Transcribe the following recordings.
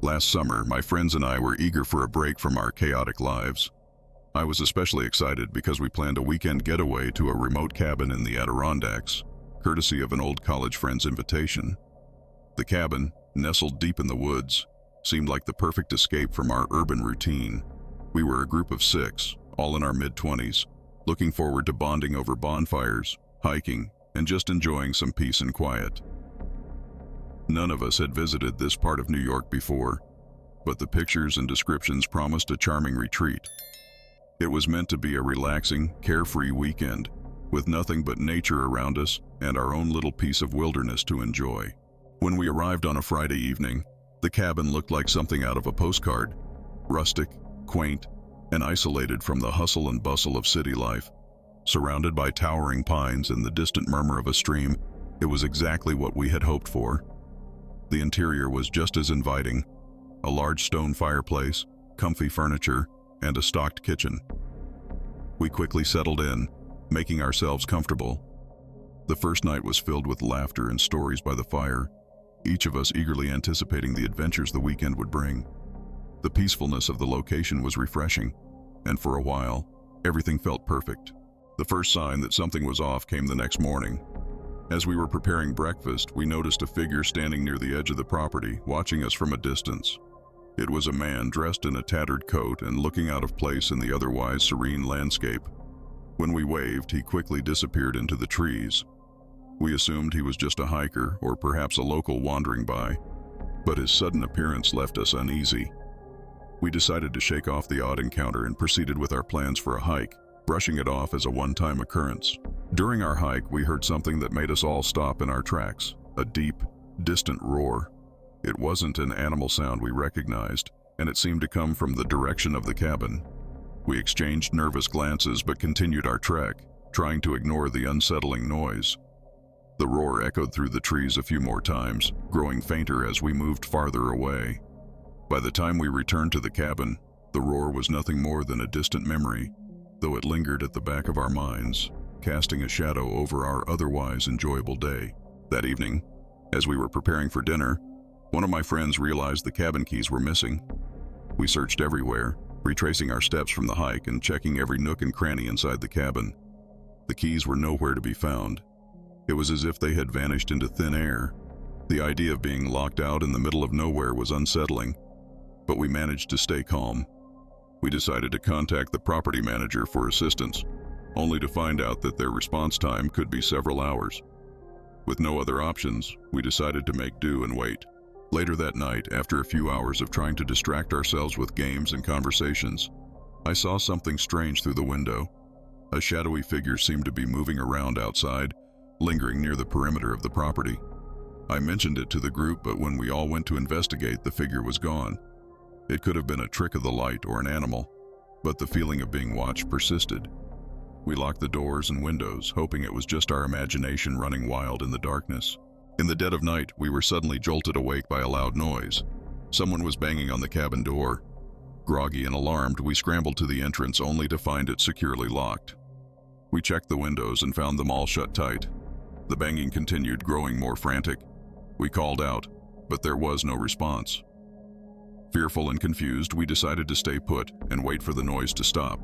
Last summer, my friends and I were eager for a break from our chaotic lives. I was especially excited because we planned a weekend getaway to a remote cabin in the Adirondacks, courtesy of an old college friend's invitation. The cabin, nestled deep in the woods, seemed like the perfect escape from our urban routine. We were a group of 6, all in our mid-20s, looking forward to bonding over bonfires, hiking, and just enjoying some peace and quiet. None of us had visited this part of New York before, but the pictures and descriptions promised a charming retreat. It was meant to be a relaxing, carefree weekend, with nothing but nature around us and our own little piece of wilderness to enjoy. When we arrived on a Friday evening, the cabin looked like something out of a postcard, rustic, quaint, and isolated from the hustle and bustle of city life. Surrounded by towering pines and the distant murmur of a stream, it was exactly what we had hoped for. The interior was just as inviting: a large stone fireplace, comfy furniture, and a stocked kitchen. We quickly settled in, making ourselves comfortable. The first night was filled with laughter and stories by the fire, each of us eagerly anticipating the adventures the weekend would bring. The peacefulness of the location was refreshing, and for a while, everything felt perfect. The first sign that something was off came the next morning. As we were preparing breakfast, we noticed a figure standing near the edge of the property, watching us from a distance. It was a man dressed in a tattered coat and looking out of place in the otherwise serene landscape. When we waved, he quickly disappeared into the trees. We assumed he was just a hiker or perhaps a local wandering by, but his sudden appearance left us uneasy. We decided to shake off the odd encounter and proceeded with our plans for a hike, brushing it off as a one-time occurrence. During our hike, we heard something that made us all stop in our tracks: a deep, distant roar. It wasn't an animal sound we recognized, and it seemed to come from the direction of the cabin. We exchanged nervous glances but continued our trek, trying to ignore the unsettling noise. The roar echoed through the trees a few more times, growing fainter as we moved farther away. By the time we returned to the cabin, the roar was nothing more than a distant memory, though it lingered at the back of our minds, casting a shadow over our otherwise enjoyable day. That evening, as we were preparing for dinner, one of my friends realized the cabin keys were missing. We searched everywhere, retracing our steps from the hike and checking every nook and cranny inside the cabin. The keys were nowhere to be found. It was as if they had vanished into thin air. The idea of being locked out in the middle of nowhere was unsettling, but we managed to stay calm. We decided to contact the property manager for assistance, only to find out that their response time could be several hours. With no other options, we decided to make do and wait. Later that night, after a few hours of trying to distract ourselves with games and conversations, I saw something strange through the window. A shadowy figure seemed to be moving around outside, lingering near the perimeter of the property. I mentioned it to the group, but when we all went to investigate, the figure was gone. It could have been a trick of the light or an animal, but the feeling of being watched persisted. We locked the doors and windows, hoping it was just our imagination running wild in the darkness. In the dead of night, we were suddenly jolted awake by a loud noise. Someone was banging on the cabin door. Groggy and alarmed, we scrambled to the entrance only to find it securely locked. We checked the windows and found them all shut tight. The banging continued, growing more frantic. We called out, but there was no response. Fearful and confused, we decided to stay put and wait for the noise to stop.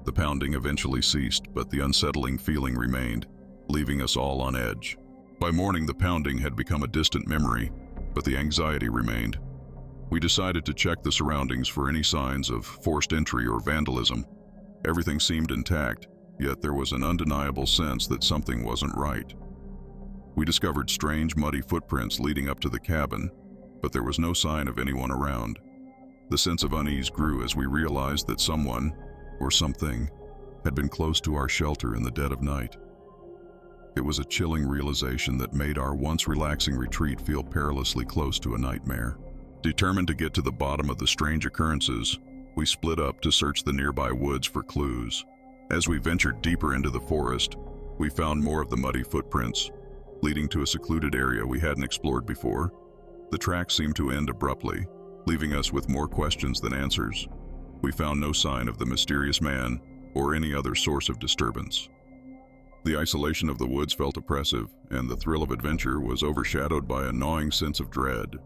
The pounding eventually ceased, but the unsettling feeling remained, leaving us all on edge. By morning, the pounding had become a distant memory, but the anxiety remained. We decided to check the surroundings for any signs of forced entry or vandalism. Everything seemed intact, yet there was an undeniable sense that something wasn't right. We discovered strange, muddy footprints leading up to the cabin, but there was no sign of anyone around. The sense of unease grew as we realized that someone, or something, had been close to our shelter in the dead of night. It was a chilling realization that made our once relaxing retreat feel perilously close to a nightmare. Determined to get to the bottom of the strange occurrences, we split up to search the nearby woods for clues. As we ventured deeper into the forest, we found more of the muddy footprints, leading to a secluded area we hadn't explored before. The tracks seemed to end abruptly, leaving us with more questions than answers. We found no sign of the mysterious man or any other source of disturbance. The isolation of the woods felt oppressive, and the thrill of adventure was overshadowed by a gnawing sense of dread.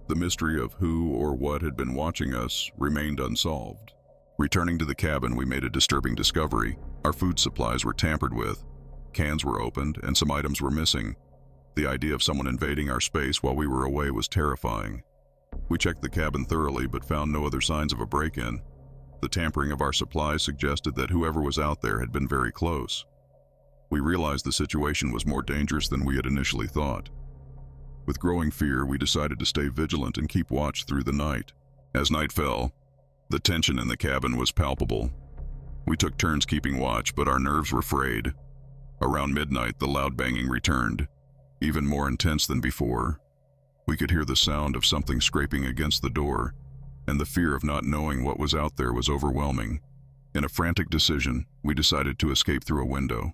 The mystery of who or what had been watching us remained unsolved. Returning to the cabin, we made a disturbing discovery. Our food supplies were tampered with, cans were opened, and some items were missing. The idea of someone invading our space while we were away was terrifying. We checked the cabin thoroughly but found no other signs of a break-in. The tampering of our supplies suggested that whoever was out there had been very close. We realized the situation was more dangerous than we had initially thought. With growing fear, we decided to stay vigilant and keep watch through the night. As night fell, the tension in the cabin was palpable. We took turns keeping watch, but our nerves were frayed. Around midnight, the loud banging returned, even more intense than before. We could hear the sound of something scraping against the door, and the fear of not knowing what was out there was overwhelming. In a frantic decision, we decided to escape through a window.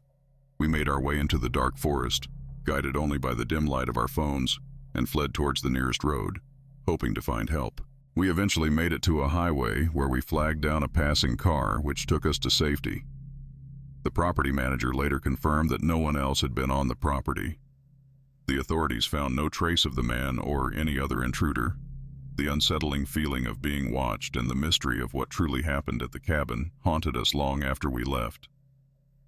We made our way into the dark forest, guided only by the dim light of our phones, and fled towards the nearest road, hoping to find help. We eventually made it to a highway where we flagged down a passing car, which took us to safety. The property manager later confirmed that no one else had been on the property. The authorities found no trace of the man or any other intruder. The unsettling feeling of being watched and the mystery of what truly happened at the cabin haunted us long after we left.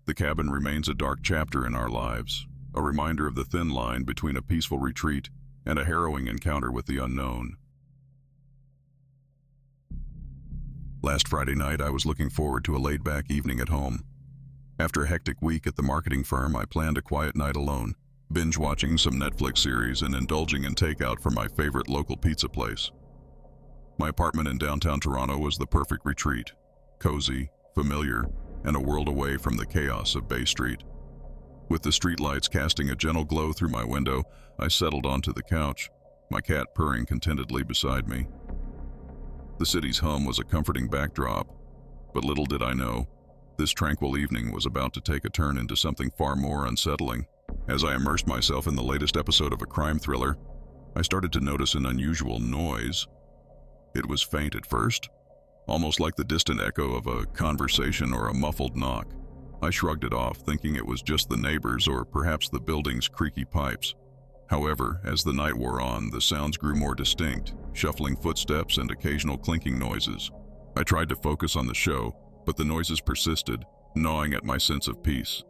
The cabin remains a dark chapter in our lives, a reminder of the thin line between a peaceful retreat and a harrowing encounter with the unknown. Last Friday night, I was looking forward to a laid-back evening at home. After a hectic week at the marketing firm, I planned a quiet night alone, binge-watching some Netflix series and indulging in takeout from my favorite local pizza place. My apartment in downtown Toronto was the perfect retreat, cozy, familiar, and a world away from the chaos of Bay Street. With the streetlights casting a gentle glow through my window, I settled onto the couch, my cat purring contentedly beside me. The city's hum was a comforting backdrop, but little did I know, this tranquil evening was about to take a turn into something far more unsettling. As I immersed myself in the latest episode of a crime thriller, I started to notice an unusual noise. It was faint at first, almost like the distant echo of a conversation or a muffled knock. I shrugged it off, thinking it was just the neighbors or perhaps the building's creaky pipes. However, as the night wore on, the sounds grew more distinct, shuffling footsteps and occasional clinking noises. I tried to focus on the show, but the noises persisted, gnawing at my sense of peace.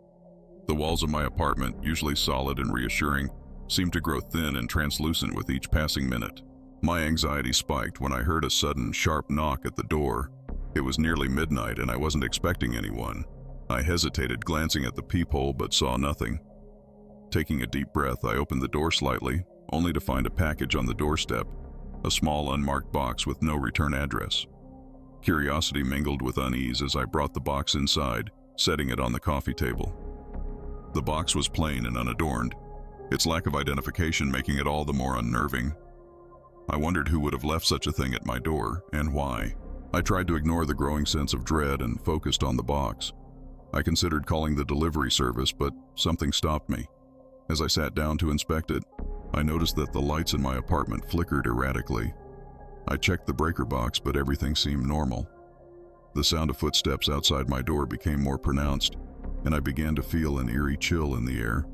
The walls of my apartment, usually solid and reassuring, seemed to grow thin and translucent with each passing minute. My anxiety spiked when I heard a sudden, sharp knock at the door. It was nearly midnight and I wasn't expecting anyone. I hesitated, glancing at the peephole, but saw nothing. Taking a deep breath, I opened the door slightly, only to find a package on the doorstep, a small unmarked box with no return address. Curiosity mingled with unease as I brought the box inside, setting it on the coffee table. The box was plain and unadorned, its lack of identification making it all the more unnerving. I wondered who would have left such a thing at my door, and why. I tried to ignore the growing sense of dread and focused on the box. I considered calling the delivery service, but something stopped me. As I sat down to inspect it, I noticed that the lights in my apartment flickered erratically. I checked the breaker box, but everything seemed normal. The sound of footsteps outside my door became more pronounced, and I began to feel an eerie chill in the air.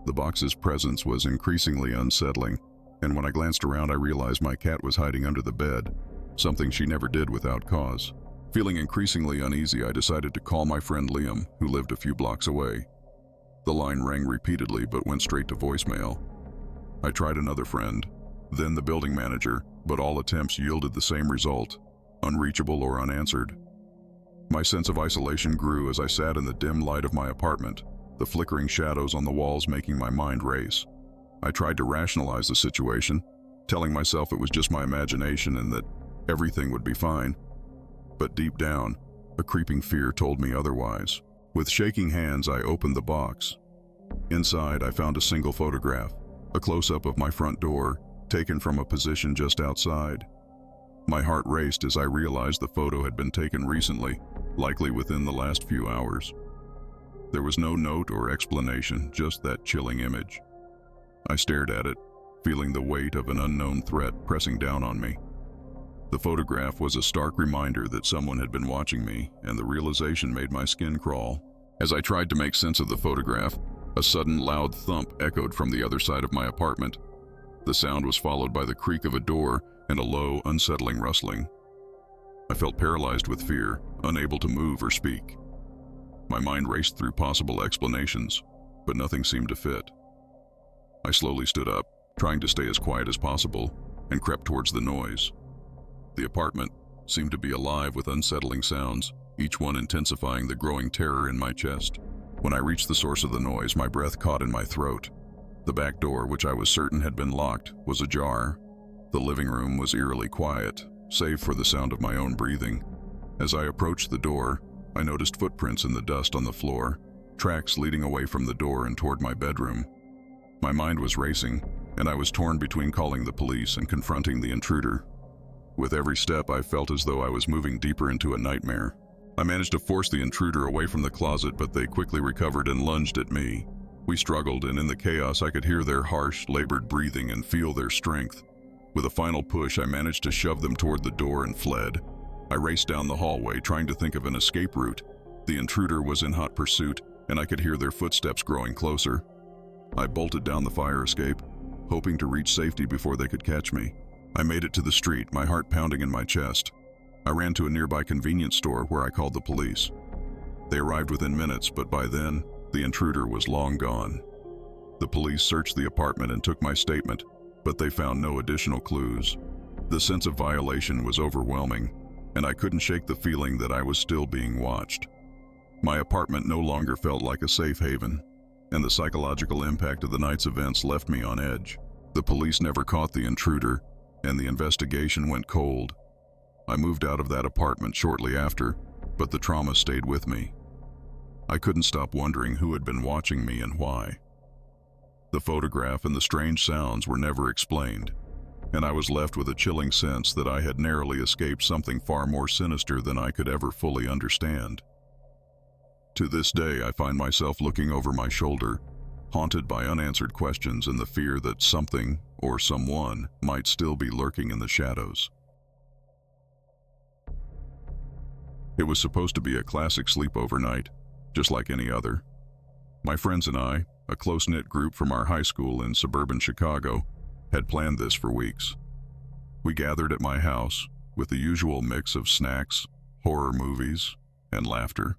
The box's presence was increasingly unsettling, and when I glanced around, I realized my cat was hiding under the bed, something she never did without cause. Feeling increasingly uneasy, I decided to call my friend Liam, who lived a few blocks away. The line rang repeatedly but went straight to voicemail. I tried another friend, then the building manager, but all attempts yielded the same result, unreachable or unanswered. My sense of isolation grew as I sat in the dim light of my apartment, the flickering shadows on the walls making my mind race. I tried to rationalize the situation, telling myself it was just my imagination and that everything would be fine. But deep down, a creeping fear told me otherwise. With shaking hands, I opened the box. Inside, I found a single photograph, a close-up of my front door, taken from a position just outside. My heart raced as I realized the photo had been taken recently, likely within the last few hours. There was no note or explanation, just that chilling image. I stared at it, feeling the weight of an unknown threat pressing down on me. The photograph was a stark reminder that someone had been watching me, and the realization made my skin crawl. As I tried to make sense of the photograph, a sudden loud thump echoed from the other side of my apartment. The sound was followed by the creak of a door and a low, unsettling rustling. I felt paralyzed with fear, unable to move or speak. My mind raced through possible explanations, but nothing seemed to fit. I slowly stood up, trying to stay as quiet as possible, and crept towards the noise. The apartment seemed to be alive with unsettling sounds, each one intensifying the growing terror in my chest. When I reached the source of the noise, my breath caught in my throat. The back door, which I was certain had been locked, was ajar. The living room was eerily quiet, save for the sound of my own breathing. As I approached the door, I noticed footprints in the dust on the floor, tracks leading away from the door and toward my bedroom. My mind was racing, and I was torn between calling the police and confronting the intruder. With every step, I felt as though I was moving deeper into a nightmare. I managed to force the intruder away from the closet, but they quickly recovered and lunged at me. We struggled, and in the chaos, I could hear their harsh, labored breathing and feel their strength. With a final push, I managed to shove them toward the door and fled. I raced down the hallway, trying to think of an escape route. The intruder was in hot pursuit, and I could hear their footsteps growing closer. I bolted down the fire escape, hoping to reach safety before they could catch me. I made it to the street, my heart pounding in my chest. I ran to a nearby convenience store where I called the police. They arrived within minutes, but by then, the intruder was long gone. The police searched the apartment and took my statement, but they found no additional clues. The sense of violation was overwhelming, and I couldn't shake the feeling that I was still being watched. My apartment no longer felt like a safe haven, and the psychological impact of the night's events left me on edge. The police never caught the intruder, and the investigation went cold. I moved out of that apartment shortly after, but the trauma stayed with me. I couldn't stop wondering who had been watching me and why. The photograph and the strange sounds were never explained, and I was left with a chilling sense that I had narrowly escaped something far more sinister than I could ever fully understand. To this day, I find myself looking over my shoulder, haunted by unanswered questions and the fear that something or someone might still be lurking in the shadows. It was supposed to be a classic sleepover night, just like any other. My friends and I, a close-knit group from our high school in suburban Chicago, had planned this for weeks. We gathered at my house with the usual mix of snacks, horror movies, and laughter.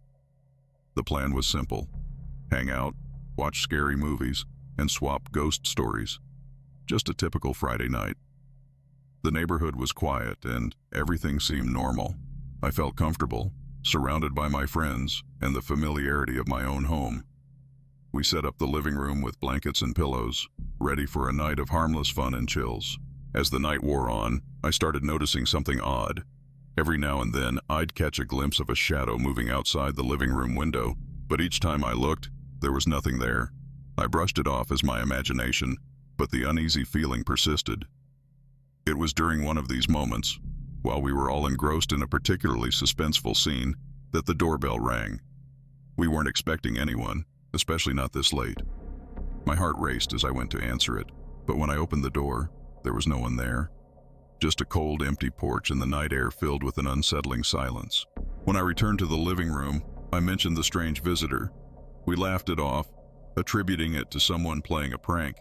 The plan was simple: hang out, watch scary movies, and swap ghost stories. Just a typical Friday night. The neighborhood was quiet and everything seemed normal. I felt comfortable, surrounded by my friends and the familiarity of my own home. We set up the living room with blankets and pillows, ready for a night of harmless fun and chills. As the night wore on, I started noticing something odd. Every now and then, I'd catch a glimpse of a shadow moving outside the living room window, but each time I looked, there was nothing there. I brushed it off as my imagination, but the uneasy feeling persisted. It was during one of these moments, while we were all engrossed in a particularly suspenseful scene, that the doorbell rang. We weren't expecting anyone, especially not this late. My heart raced as I went to answer it, but when I opened the door, there was no one there. Just a cold, empty porch and the night air filled with an unsettling silence. When I returned to the living room, I mentioned the strange visitor. We laughed it off, attributing it to someone playing a prank.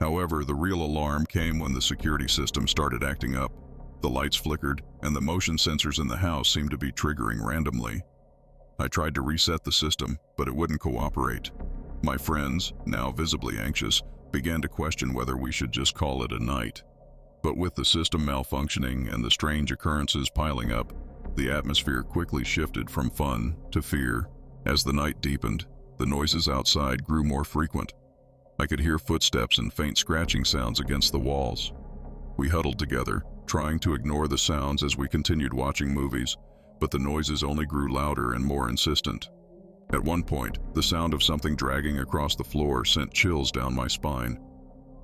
However, the real alarm came when the security system started acting up. The lights flickered, and the motion sensors in the house seemed to be triggering randomly. I tried to reset the system, but it wouldn't cooperate. My friends, now visibly anxious, began to question whether we should just call it a night. But with the system malfunctioning and the strange occurrences piling up, the atmosphere quickly shifted from fun to fear. As the night deepened, the noises outside grew more frequent. I could hear footsteps and faint scratching sounds against the walls. We huddled together, trying to ignore the sounds as we continued watching movies, but the noises only grew louder and more insistent. At one point, the sound of something dragging across the floor sent chills down my spine.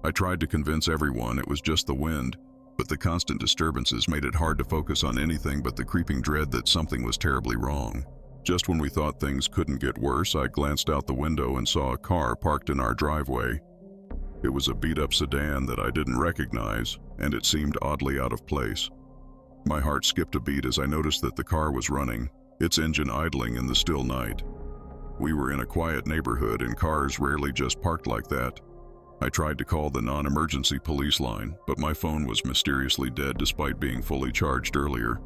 I tried to convince everyone it was just the wind, but the constant disturbances made it hard to focus on anything but the creeping dread that something was terribly wrong. Just when we thought things couldn't get worse, I glanced out the window and saw a car parked in our driveway. It was a beat-up sedan that I didn't recognize, and it seemed oddly out of place. My heart skipped a beat as I noticed that the car was running, its engine idling in the still night. We were in a quiet neighborhood and cars rarely just parked like that. I tried to call the non-emergency police line, but my phone was mysteriously dead despite being fully charged earlier.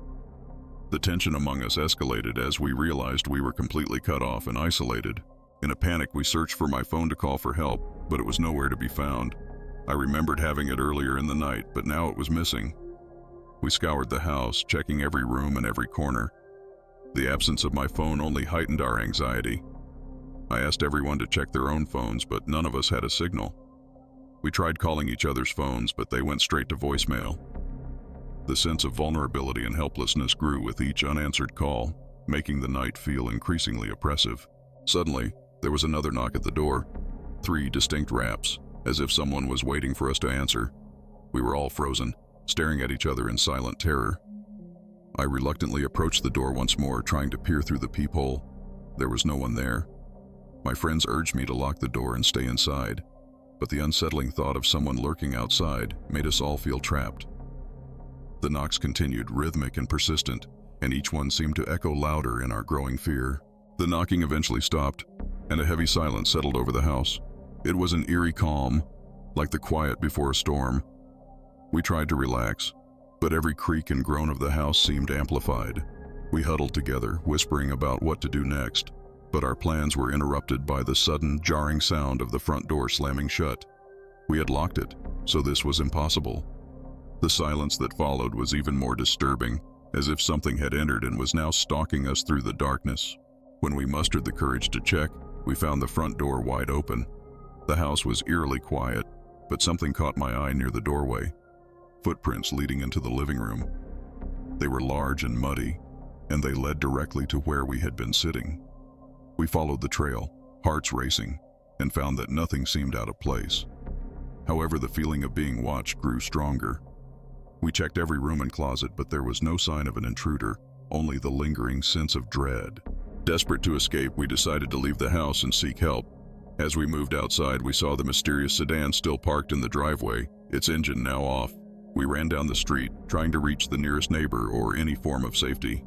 The tension among us escalated as we realized we were completely cut off and isolated. In a panic, we searched for my phone to call for help, but it was nowhere to be found. I remembered having it earlier in the night, but now it was missing. We scoured the house, checking every room and every corner. The absence of my phone only heightened our anxiety. I asked everyone to check their own phones, but none of us had a signal. We tried calling each other's phones, but they went straight to voicemail. The sense of vulnerability and helplessness grew with each unanswered call, making the night feel increasingly oppressive. Suddenly, there was another knock at the door. 3 distinct raps, as if someone was waiting for us to answer. We were all frozen, staring at each other in silent terror. I reluctantly approached the door once more, trying to peer through the peephole. There was no one there. My friends urged me to lock the door and stay inside, but the unsettling thought of someone lurking outside made us all feel trapped. The knocks continued, rhythmic and persistent, and each one seemed to echo louder in our growing fear. The knocking eventually stopped, and a heavy silence settled over the house. It was an eerie calm, like the quiet before a storm. We tried to relax, but every creak and groan of the house seemed amplified. We huddled together, whispering about what to do next, but our plans were interrupted by the sudden, jarring sound of the front door slamming shut. We had locked it, so this was impossible. The silence that followed was even more disturbing, as if something had entered and was now stalking us through the darkness. When we mustered the courage to check, we found the front door wide open. The house was eerily quiet, but something caught my eye near the doorway. Footprints leading into the living room. They were large and muddy, and they led directly to where we had been sitting. We followed the trail, hearts racing, and found that nothing seemed out of place. However, the feeling of being watched grew stronger. We checked every room and closet, but there was no sign of an intruder, only the lingering sense of dread. Desperate to escape, we decided to leave the house and seek help. As we moved outside, we saw the mysterious sedan still parked in the driveway, its engine now off. We ran down the street, trying to reach the nearest neighbor or any form of safety.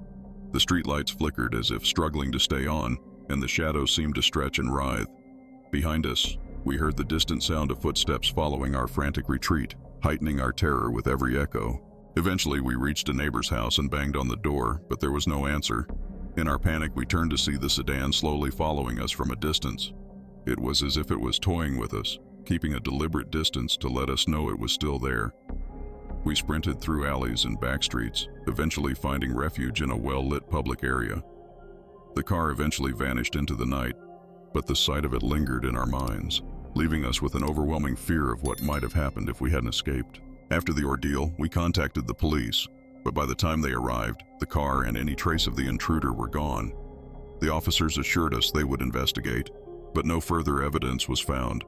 The streetlights flickered as if struggling to stay on, and the shadows seemed to stretch and writhe. Behind us, we heard the distant sound of footsteps following our frantic retreat, heightening our terror with every echo. Eventually, we reached a neighbor's house and banged on the door, but there was no answer. In our panic, we turned to see the sedan slowly following us from a distance. It was as if it was toying with us, keeping a deliberate distance to let us know it was still there. We sprinted through alleys and back streets, eventually finding refuge in a well-lit public area. The car eventually vanished into the night, but the sight of it lingered in our minds, leaving us with an overwhelming fear of what might have happened if we hadn't escaped. After the ordeal, we contacted the police, but by the time they arrived, the car and any trace of the intruder were gone. The officers assured us they would investigate, but no further evidence was found.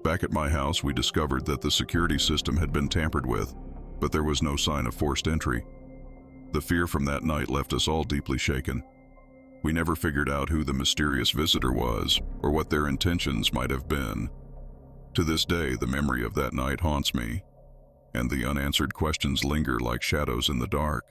Back at my house, we discovered that the security system had been tampered with, but there was no sign of forced entry. The fear from that night left us all deeply shaken. We never figured out who the mysterious visitor was or what their intentions might have been. To this day, the memory of that night haunts me, and the unanswered questions linger like shadows in the dark.